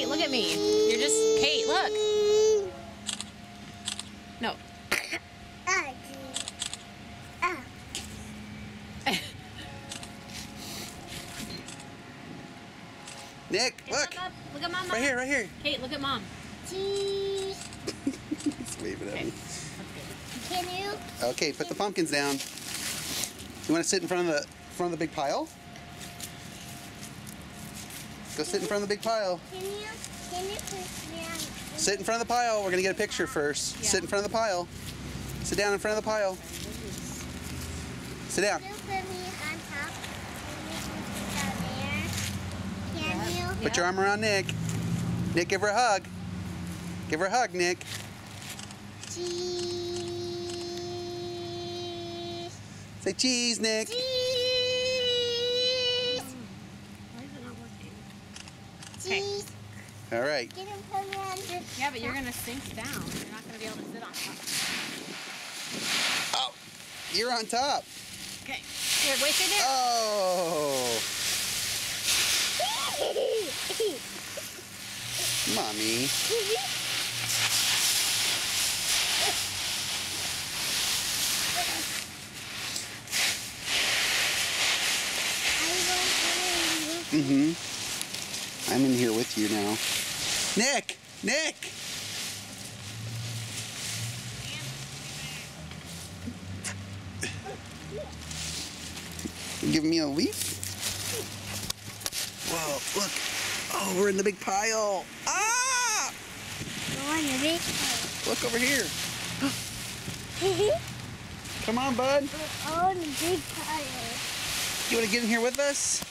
Kate, look at me. You're just... Kate, look. No. Nick, look. Look at Mom. Right here, right here. Kate, look at Mom. Cheese. He's waving at me. Can you? Okay, put the pumpkins down. You want to sit in front of the big pile? Go sit in front of the big pile. Can you put me on? Sit in front of the pile. We're gonna get a picture first. Yeah. Sit in front of the pile. Sit down in front of the pile. Sit down. Can you put me on top? Can you? Put your arm around Nick. Nick, give her a hug. Give her a hug, Nick. Cheese. Say cheese, Nick. Cheese. Why is it not working? Cheese. All right. Can you put me on this? Yeah, but you're going to sink down. You're not going to be able to sit on top. Oh, you're on top. Okay. Here, wait right there. Oh, mommy. I'm in here with you now. Nick! Nick! You giving me a leaf? Whoa, look. Oh, we're in the big pile. Ah! Go on the big Look over here. Come on, bud. on the big pile. You want to get in here with us?